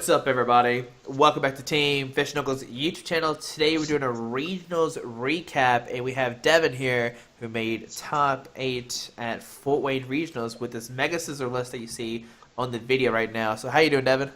What's up, everybody? Welcome back to Team Fish Knuckles YouTube channel. Today we're doing a regionals recap, and we have Devon here, who made top 8 at Fort Wayne regionals with this Mega Scizor list that you see on the video right now. So how you doing, Devon?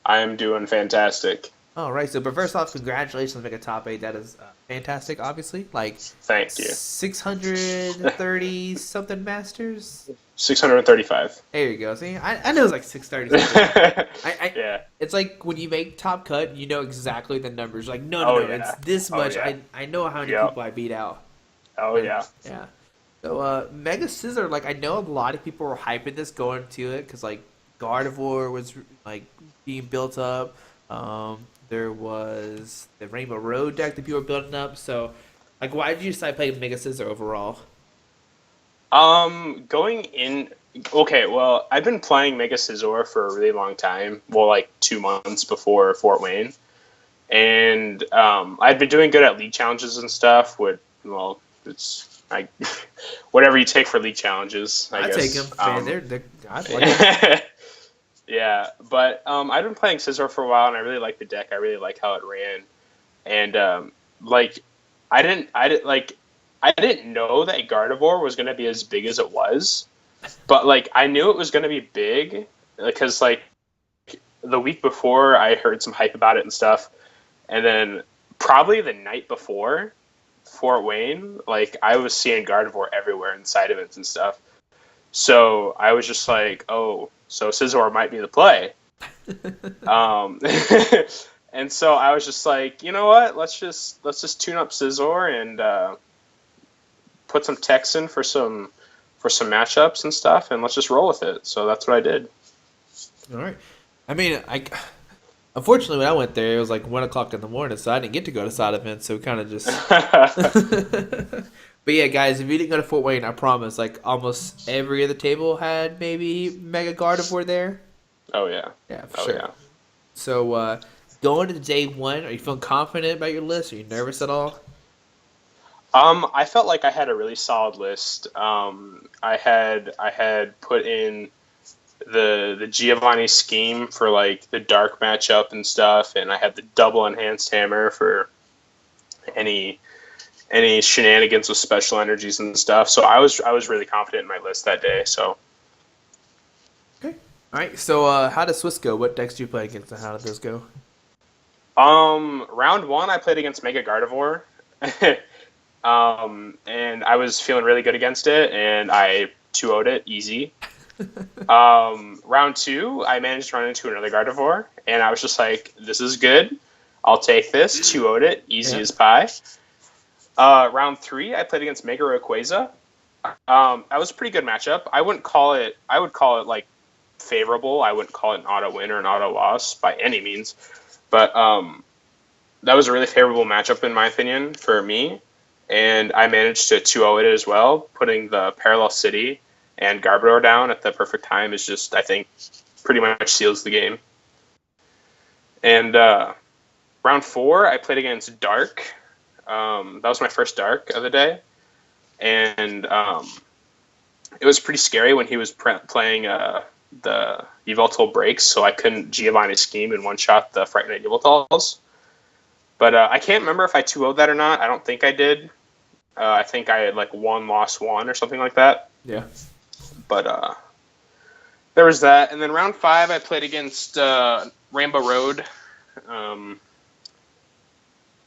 I'm doing fantastic. All right. So, but first off, congratulations on making top 8. That is fantastic. Obviously, like Thank you. 630 something masters. 635. There you go. See, I know it's like 630. Yeah. It's like when you make Top Cut, you know exactly the numbers. Like, no, Oh, no, yeah. it's this much. Yeah. I know how many Yep. people I beat out. Oh, yeah. Yeah. So, Mega Scizor, like, I know a lot of people were hyping this going to it because, like, Garbodor was, like, being built up. There was the Rainbow Road deck that people were building up. So, like, why did you decide to play Mega Scizor overall? Going in. Okay, well, I've been playing Mega Scizor for a really long time. Well, like 2 months before Fort Wayne. And I'd been doing good at league challenges and stuff. It's whatever you take for league challenges, I guess. Take them. Man, they're I like them. Yeah, but I've been playing Scizor for a while, and I really like the deck. I really like how it ran, and like I didn't know that Gardevoir was going to be as big as it was, but like I knew it was going to be big because like the week before I heard some hype about it and stuff, and then probably the night before Fort Wayne, like I was seeing Gardevoir everywhere in side events and stuff. So I was just like, oh, so Scizor might be the play. And so I was just like, you know what? Let's just tune up Scizor and put some techs in for some matchups and stuff, and let's just roll with it. So that's what I did. All right. I mean, unfortunately when I went there, it was like 1 o'clock in the morning, so I didn't get to go to side events. So kind of just. But yeah, guys, if you didn't go to Fort Wayne, I promise, like almost every other table had maybe Mega Gardevoir there. Oh yeah. Yeah, for sure. Yeah. So going to day 1, are you feeling confident about your list? Are you nervous at all? I felt like I had a really solid list. I had put in the Giovanni scheme for like the dark matchup and stuff, and I had the double enhanced hammer for any shenanigans with special energies and stuff. So I was really confident in my list that day. So okay, all right. So how does Swiss go? What decks do you play against, and how did those go? Round 1 I played against Mega Gardevoir. And I was feeling really good against it, and I 2-0'd it easy. Round 2, I managed to run into another Gardevoir, and I was just like, this is good. I'll take this. 2-0'd it, easy as pie. Round 3, I played against Mega Rayquaza. That was a pretty good matchup. I would call it like favorable. I wouldn't call it an auto win or an auto loss by any means, but that was a really favorable matchup in my opinion for me. And I managed to 2-0 it as well. Putting the Parallel City and Garbodor down at the perfect time is just, I think, pretty much seals the game. And round 4, I played against Dark. That was my first Dark of the day. And it was pretty scary when he was playing the Yveltal breaks, so I couldn't Giovanni scheme and one-shot the Frightened Yveltals. But I can't remember if I 2-0'd that or not. I don't think I did. I think I had like 1, lost 1 or something like that. Yeah. But there was that. And then round 5, I played against Rainbow Road. I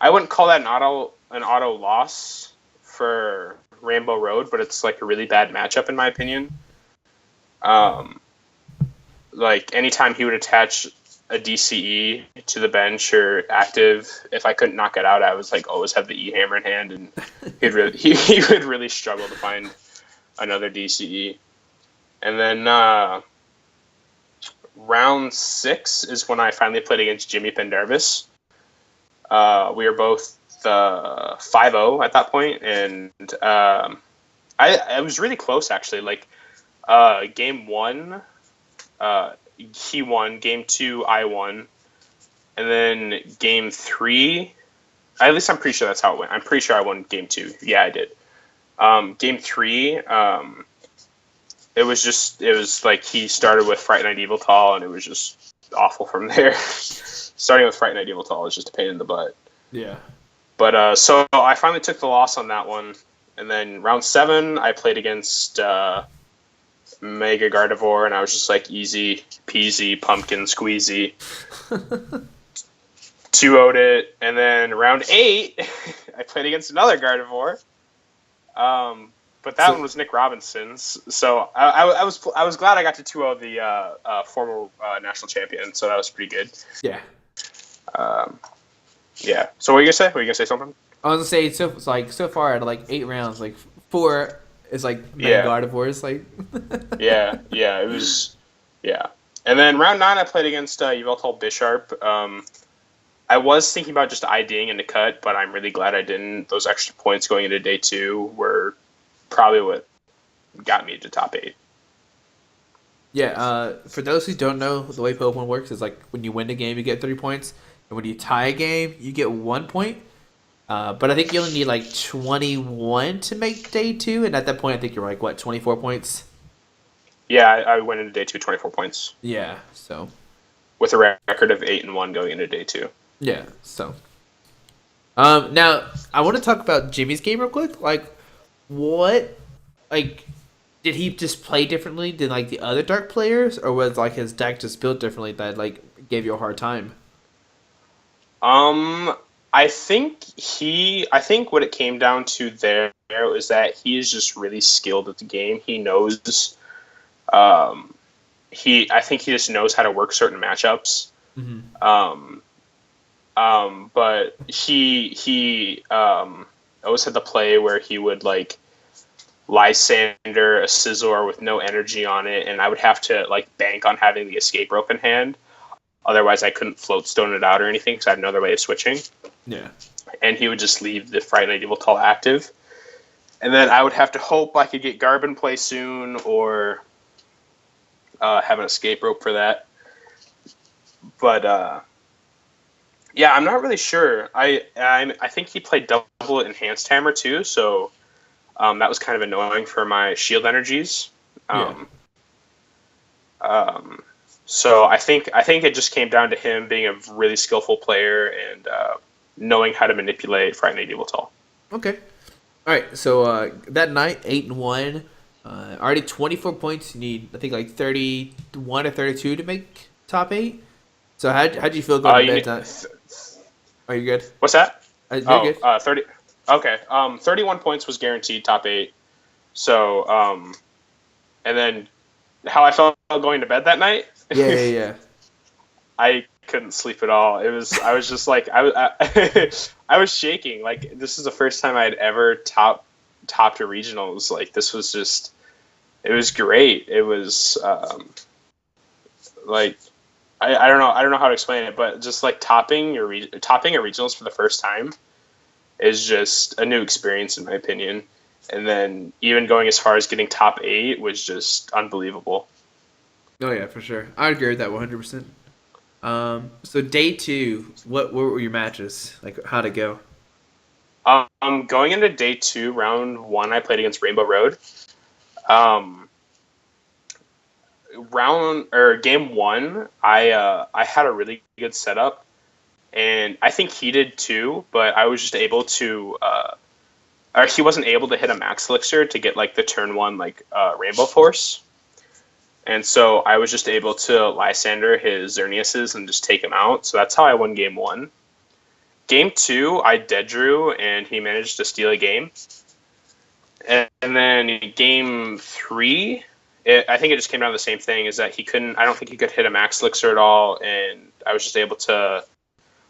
wouldn't call that an auto loss for Rainbow Road, but it's like a really bad matchup in my opinion. Like anytime he would attach a DCE to the bench or active, if I couldn't knock it out, I was like always have the E hammer in hand, and he would really struggle to find another DCE. And then round 6 is when I finally played against Jimmy Pendervis. We were both 5-0 at that point, and I was really close actually. Like game 1. He won. Game 2, I won. And then game 3, at least I'm pretty sure that's how it went. I'm pretty sure I won game 2. Yeah, I did. Game 3, it was like he started with Fright Night Evil Tall, and it was just awful from there. Starting with Fright Night Evil Tall is just a pain in the butt. Yeah. But so I finally took the loss on that one, and then round 7 I played against Mega Gardevoir, and I was just like easy peasy pumpkin squeezy. 2-0'd it, and then round 8 I played against another Gardevoir. But that one was Nick Robinson's, so I was glad I got to 2-0 the former national champion, so that was pretty good. Yeah. Yeah. So what are you gonna say? Were you gonna say something? I was gonna say so far out of like 8 rounds, like 4 is like Mega Gardevoirs, like. yeah, it was, yeah. And then round 9 I played against Yveltal Bisharp. I was thinking about just IDing in the cut, but I'm really glad I didn't. Those extra points going into day 2 were probably what got me to top 8. Yeah, for those who don't know, the way Pokemon works is like when you win a game, you get 3 points, and when you tie a game, you get 1 point. But I think you only need like 21 to make day 2, and at that point, I think you're like, what, 24 points? Yeah, I went into day 2 24 points. Yeah, so. With a record of 8-1 going into day 2. Yeah, so. Now, I want to talk about Jimmy's game real quick. Like, what, like, did he just play differently than like the other Dark players, or was like his deck just built differently that like gave you a hard time? I think what it came down to there was that he is just really skilled at the game. He knows, I think he just knows how to work certain matchups. Mm-hmm. But he always had the play where he would like Lysandre a Scizor with no energy on it, and I would have to like bank on having the Escape Rope in hand. Otherwise, I couldn't Float Stone it out or anything because I had no other way of switching. Yeah. And he would just leave the Fright Night Evil Tall active. And then I would have to hope I could get Garb in play soon or have an Escape Rope for that. But, yeah, I'm not really sure. I think he played double Enhanced Hammer too, so that was kind of annoying for my Shield energies. So I think it just came down to him being a really skillful player and knowing how to manipulate Fright Night Evil Tall. Okay. All right. So that night, 8-1, already 24 points. You need, I think, like 31 or 32 to make top 8. So how'd you feel going to bed? Are you good? What's that? You're good. 30. Okay. 31 points was guaranteed top 8. So and then how I felt going to bed that night. Yeah. I couldn't sleep at all. I was just like, I was shaking. Like, this is the first time I'd ever topped a regionals. Like, this was just, it was great. It was, like, I don't know how to explain it, but just like topping a regionals for the first time is just a new experience in my opinion. And then even going as far as getting top 8 was just unbelievable. Oh yeah, for sure. I agree with that 100%. So day 2, what were your matches? Like, how'd it go? Going into day 2, round 1, I played against Rainbow Road. Game 1, I had a really good setup, and I think he did too. But I was just able to, or he wasn't able to hit a Max Elixir to get like the turn 1 like Rainbow Force. And so I was just able to Lysandre his Xerneas's and just take him out. So that's how I won game 1. Game 2, I dead drew, and he managed to steal a game. And then game 3, I think it just came down to the same thing, is that I don't think he could hit a Max Elixir at all, and I was just able to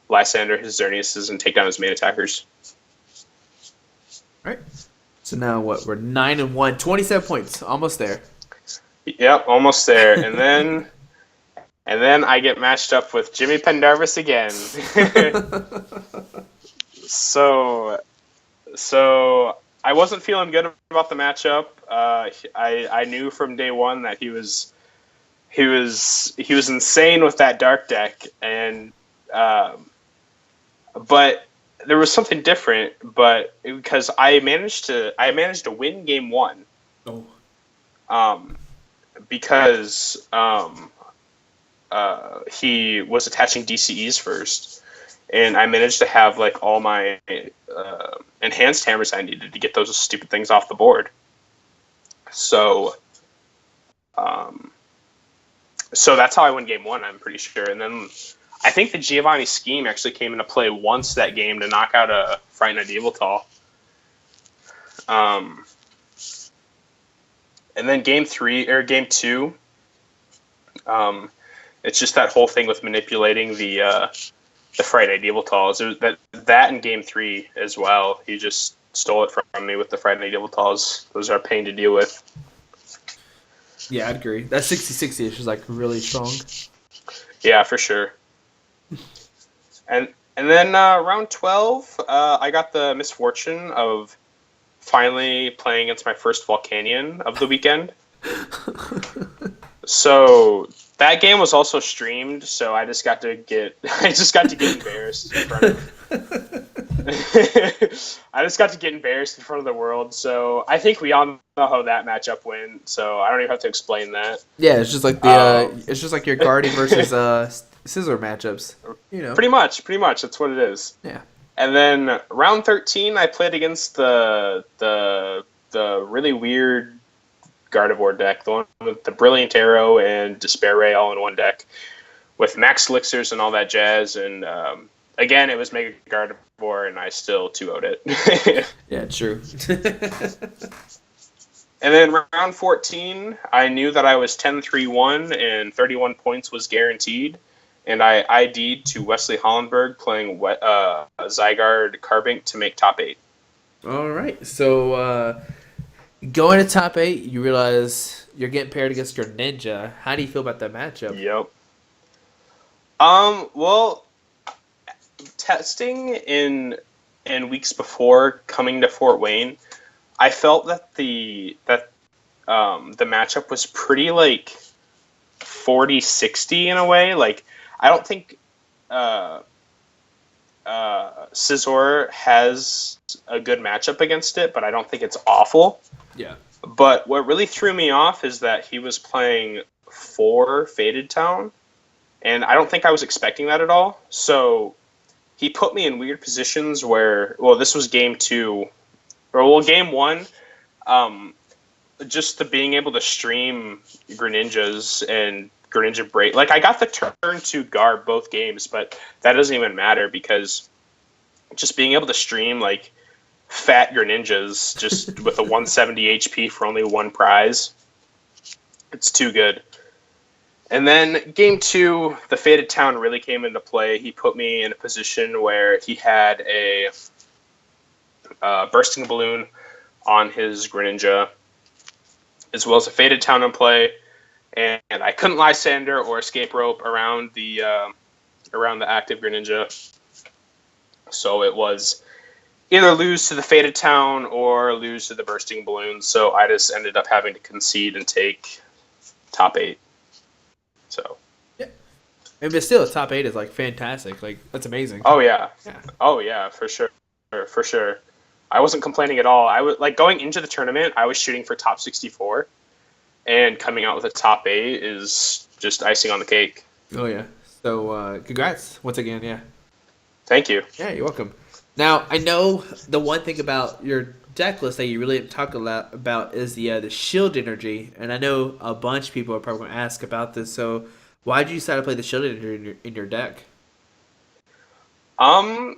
Lysandre his Xerneas's and take down his main attackers. All right. So now what? We're 9-1, 27 points, almost there. Yep, almost there. And then I get matched up with Jimmy Pendarvis again. So I wasn't feeling good about the matchup. I knew from day 1 that he was insane with that dark deck, and but there was something different. But because I managed to win game 1. Oh. Because he was attaching DCEs first, and I managed to have like all my enhanced hammers I needed to get those stupid things off the board. So, so that's how I win game one, I'm pretty sure. And then I think the Giovanni scheme actually came into play once that game to knock out a Fright Night Yveltal. And then game two, it's just that whole thing with manipulating the Fright Night Yveltals. That in game three as well. He just stole it from me with the Fright Night Yveltals. Those are a pain to deal with. Yeah, I'd agree. That 60-60 is just like really strong. Yeah, for sure. And then round 12, I got the misfortune of finally playing against my first Volcanion of the weekend. So that game was also streamed, so I just got to get embarrassed in front of I just got to get embarrassed in front of the world. So I think we all know how that matchup went. So I don't even have to explain that. Yeah, it's just like it's just like your Guardian versus Scizor matchups. You know, pretty much. That's what it is. Yeah. And then round 13, I played against the really weird Gardevoir deck, the one with the Brilliant Arrow and Despair Ray all in one deck, with max elixirs and all that jazz. And again, it was Mega Gardevoir, and I still 2-0'd it. Yeah, true. And then round 14, I knew that I was 10-3-1 and 31 points was guaranteed. And I ID'd to Wesley Hollenberg playing Zygarde Carbink to make top 8. All right. So going to top 8, you realize you're getting paired against your Ninja. How do you feel about that matchup? Yep. Well, testing in weeks before coming to Fort Wayne, I felt that the matchup was pretty like 40-60 in a way. Like, I don't think Scizor has a good matchup against it, but I don't think it's awful. Yeah. But what really threw me off is that he was playing 4 Faded Town, and I don't think I was expecting that at all. So he put me in weird positions where, well, this was game 2, or well, game 1. Just the being able to stream Greninjas and Greninja Break. Like, I got the turn 2 Garb both games, but that doesn't even matter because just being able to stream, like, fat Greninjas just with a 170 HP for only 1 prize, it's too good. And then game 2, the Faded Town really came into play. He put me in a position where he had a Bursting Balloon on his Greninja, as well as a Faded Town in play. And I couldn't Lysandre or Escape Rope around the active Greninja. So it was either lose to the Faded Town or lose to the Bursting Balloon. So I just ended up having to concede and take top 8. So. Yeah. But still, top 8 is like fantastic. Like, that's amazing. Oh yeah. Oh yeah, for sure. For sure. I wasn't complaining at all. I was like going into the tournament, I was shooting for top 64. And coming out with a top 8 is just icing on the cake. Oh, yeah. So, congrats once again, yeah. Thank you. Yeah, you're welcome. Now, I know the one thing about your deck list that you really didn't talk a lot about is the Shield Energy. And I know a bunch of people are probably going to ask about this. So, why did you decide to play the Shield Energy in your deck? I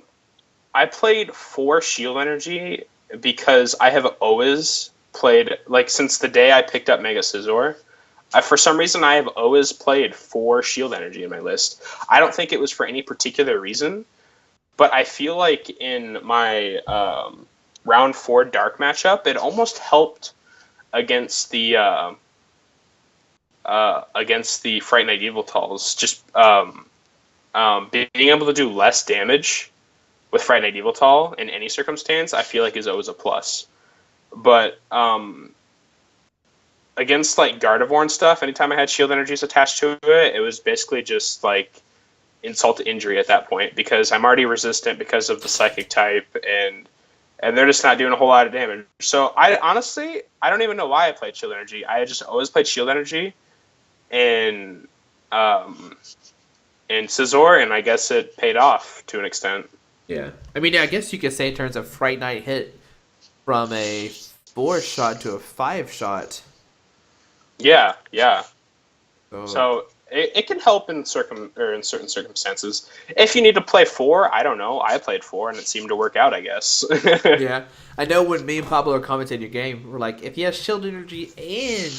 played 4 Shield Energy because I have always played, like, since the day I picked up Mega Scizor, for some reason I have always played 4 Shield Energy in my list. I don't think it was for any particular reason, but I feel like in my round 4 Dark matchup, it almost helped against the Fright Night Yveltals. Just being able to do less damage with Fright Night Yveltal in any circumstance, I feel like is always a plus. But against like Gardevoir and stuff, anytime I had Shield Energies attached to it, it was basically just like insult to injury at that point because I'm already resistant because of the Psychic type, and they're just not doing a whole lot of damage. So I honestly don't even know why I played Shield Energy. I just always played Shield Energy, and um, in Scizor, and I guess it paid off to an extent. Yeah. I mean, I guess you could say in terms of Fright Night hit from a 4-shot to a 5-shot. Yeah, yeah. So, So it can help in in certain circumstances. If you need to play 4, I don't know. I played 4 and it seemed to work out, I guess. yeah. I know when me and Pablo are commentating your game, we're like, if you have Shield Energy and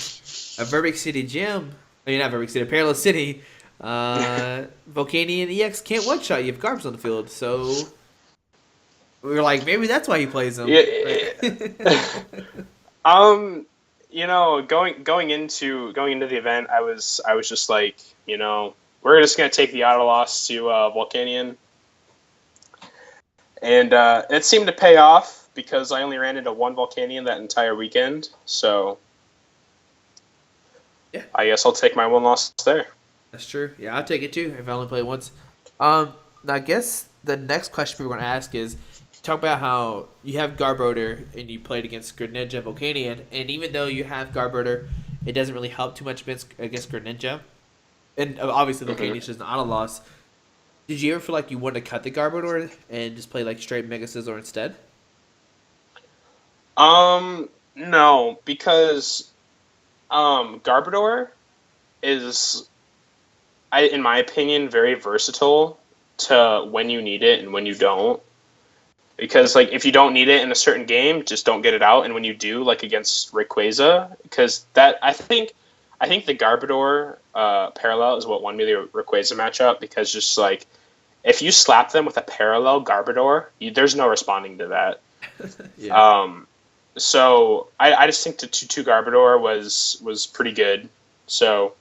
a Verbic City gym, I mean, not Verbic City, Parallel City, Volcanion EX can't one-shot you if Garb's on the field. So we were like, maybe that's why he plays them. Yeah. You know, going into the event, I was just like, you know, we're just gonna take the auto loss to Volcanion, and it seemed to pay off because I only ran into one Volcanion that entire weekend. So Yeah. I guess I'll take my one loss there. That's true. Yeah, I'll take it too if I only play once. Now I guess the next question we're going to ask is talk about how you have Garbodor and you played against Greninja Volcanion, and even though you have Garbodor, it doesn't really help too much against Greninja. And obviously Volcanion is just an auto loss. Did you ever feel like you wanted to cut the Garbodor and just play like straight Mega Scizor instead? No, because Garbodor is, in my opinion, very versatile to when you need it and when you don't. Because like if you don't need it in a certain game, just don't get it out. And when you do, like against Rayquaza, because that I think the Garbodor parallel is what won me the Rayquaza matchup. Because just like if you slap them with a parallel Garbodor, there's no responding to that. Yeah. So I just think the 2-2 Garbodor was pretty good. So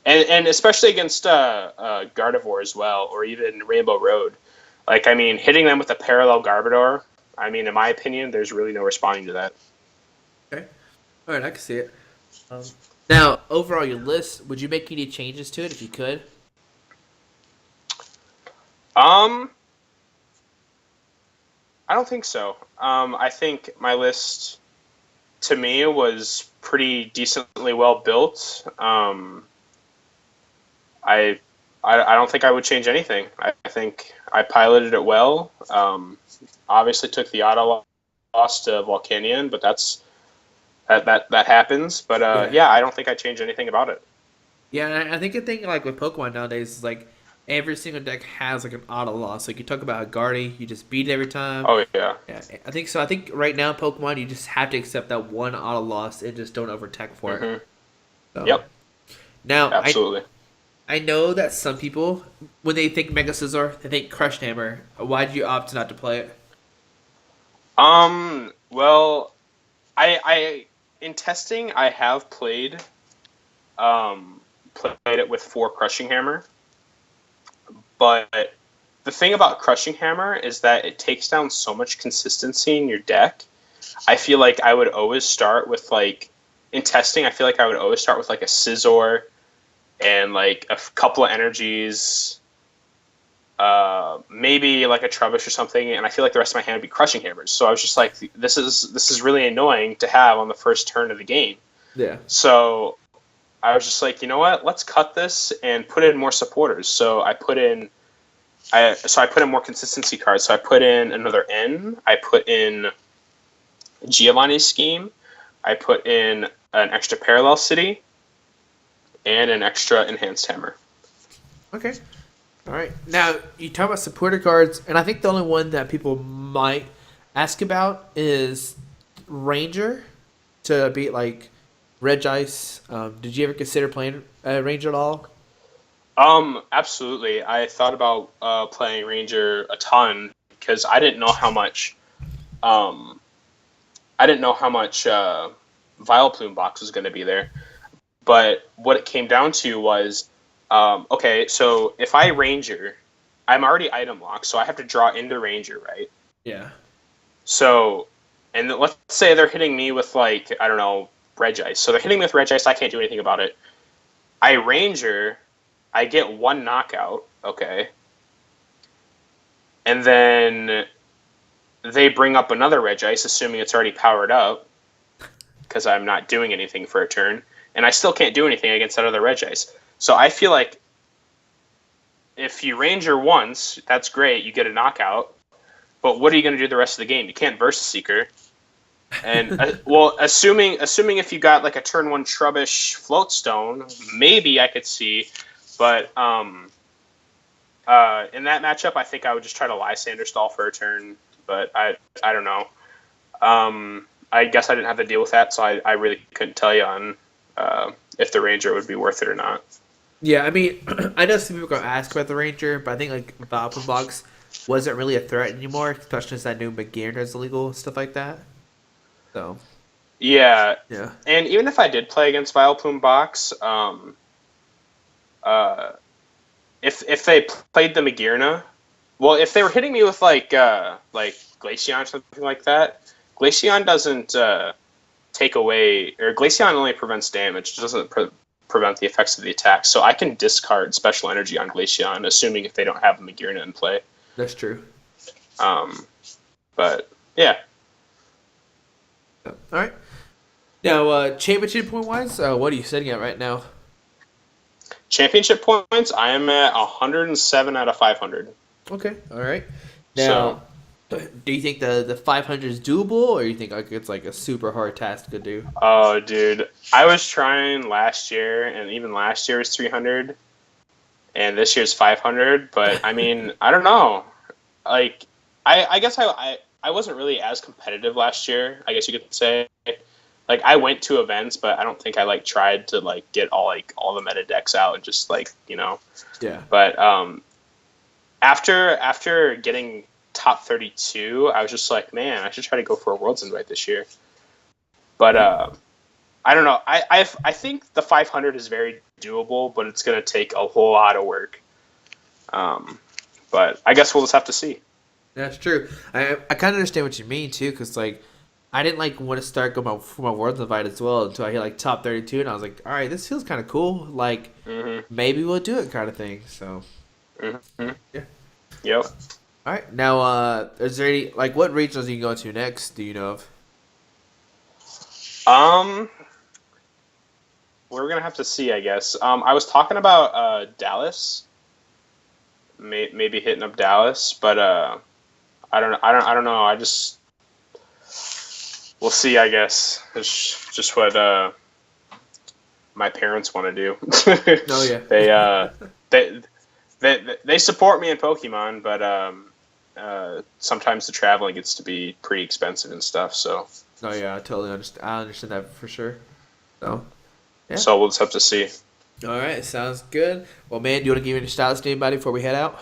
and especially against Gardevoir as well, or even Rainbow Road. Like, I mean, hitting them with a parallel Garbodor, I mean, in my opinion, there's really no responding to that. Okay. All right, I can see it. Now, overall, your list, would you make any changes to it if you could? I don't think so. I think my list, to me, was pretty decently well built. I don't think I would change anything. I think I piloted it well. Obviously took the auto loss to Volcanion, but that happens. But yeah, I don't think I changed anything about it. Yeah, and I think the thing like with Pokemon nowadays is like every single deck has like an auto loss. Like you talk about a Guardy, you just beat it every time. Oh yeah. Yeah, I think so. I think right now Pokemon, you just have to accept that one auto loss and just don't overtech for it. So, Yep. Now, Absolutely. I know that some people, when they think Mega Scizor, they think Crushed Hammer. Why did you opt not to play it? Well, I in testing I have played it with 4 Crushing Hammer, but the thing about Crushing Hammer is that it takes down so much consistency in your deck. I feel like I would always start with like in testing. I feel like I would always start with like a Scizor and like a couple of energies, maybe like a Trubbish or something, and I feel like the rest of my hand would be Crushing Hammers. So I was just like, this is really annoying to have on the first turn of the game. Yeah. So I was just like, you know what? Let's cut this and put in more supporters. So I put in more consistency cards. So I put in another N. I put in Giovanni's scheme. I put in an extra Parallel City and an extra Enhanced Hammer. Okay. All right. Now, you talk about supporter cards, and I think the only one that people might ask about is Ranger to beat, like, Regice. Did you ever consider playing Ranger at all? Absolutely. I thought about playing Ranger a ton because I didn't know how much Vileplume box was going to be there. But what it came down to was, okay, so if I Ranger, I'm already item locked, so I have to draw into Ranger, right? Yeah. So, and let's say they're hitting me with, like, I don't know, Regice. So they're hitting me with Regice, I can't do anything about it. I Ranger, I get 1 knockout, okay? And then they bring up another Regice, assuming it's already powered up, because I'm not doing anything for a turn. And I still can't do anything against that other Regice. So I feel like if you Ranger once, that's great. You get a knockout. But what are you going to do the rest of the game? You can't versus Seeker. And well, assuming if you got like a turn one Trubbish Float Stone, maybe I could see. But in that matchup, I think I would just try to Lysandre stall for a turn. But I don't know. I guess I didn't have to deal with that, so I really couldn't tell you on if the Ranger would be worth it or not. Yeah, I mean, I know some people are gonna ask about the Ranger, but I think like the Open Box wasn't really a threat anymore, especially since I knew McGearn is illegal, stuff like that. So yeah, yeah, and even if I did play against Vileplume Box, if they played the Magearna, well, if they were hitting me with like Glaceon or something like that, Glaceon doesn't take away, or Glaceon only prevents damage. It doesn't prevent the effects of the attack. So I can discard Special Energy on Glaceon, assuming if they don't have a Magearna in play. that's true. But yeah. All right. Now, championship point wise, what are you sitting at right now? Championship points, I am at 107 out of 500. Okay, all right. Now, do you think the 500 is doable, or you think like it's like a super hard task to do? Oh, dude, I was trying last year, and even last year was 300, and this year's 500. But I mean, I don't know. Like, I guess I wasn't really as competitive last year, I guess you could say. Like, I went to events, but I don't think I like tried to like get all the meta decks out and just like, you know. Yeah. But after getting top 32, I was just like, man, I should try to go for a Worlds invite this year. But I don't know. I think the 500 is very doable, but it's gonna take a whole lot of work. But I guess we'll just have to see. That's true. I kind of understand what you mean too, because like I didn't like want to start going for my Worlds invite as well until I hit like top 32, and I was like, all right, this feels kind of cool. Like maybe we'll do it, kind of thing. So yeah. Yep. All right. Now, is there any like what regionals you can go to next? Do you know of? We're gonna have to see, I guess. I was talking about Dallas, maybe hitting up Dallas, but I don't know. I just we'll see, I guess. It's just what my parents want to do. Oh yeah. They support me in Pokemon, but sometimes the traveling gets to be pretty expensive and stuff. So. Oh yeah, I totally understand. I understand that for sure. So. Yeah. So we'll just have to see. All right, sounds good. Well, man, do you want to give any shout-outs to anybody before we head out?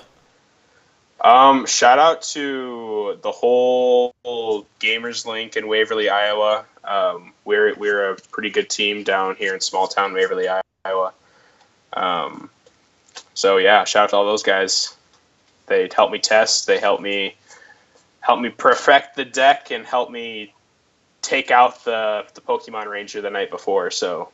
Shout out to the whole Gamers Link in Waverly, Iowa. We're a pretty good team down here in small town Waverly, Iowa. So yeah, shout out to all those guys. They helped me test. They helped me perfect the deck and help me take out the Pokemon Ranger the night before. So.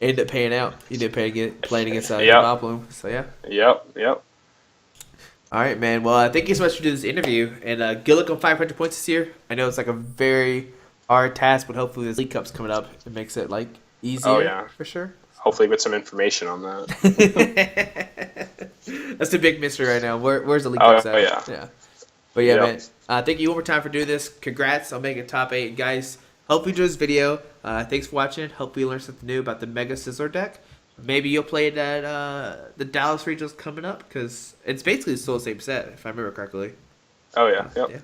Ended up paying out. You did playing against Vileplume. So yeah. Yep. All right, man. Well, thank you so much for doing this interview, and good luck on 500 points this year. I know it's like a very hard task, but hopefully this League Cup's coming up. It makes it like easier. Oh yeah, for sure. Hopefully, get some information on that. That's the big mystery right now. Where's the League Cup at? Yeah. But yeah, man. Thank you one more time for doing this. Congrats on making top 8, guys. Hope you enjoyed this video. Thanks for watching. Hope you learned something new about the Mega Scizor deck. Maybe you'll play it at the Dallas regionals coming up, because it's basically still the same set, if I remember correctly. Oh, yeah. Yep. Yeah.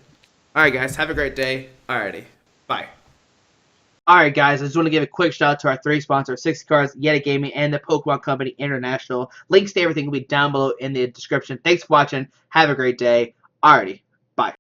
All right, guys. Have a great day. Alrighty. Bye. All right, guys. I just want to give a quick shout out to our 3 sponsors, 60 Cards, Yeti Gaming, and the Pokemon Company International. Links to everything will be down below in the description. Thanks for watching. Have a great day. Alrighty.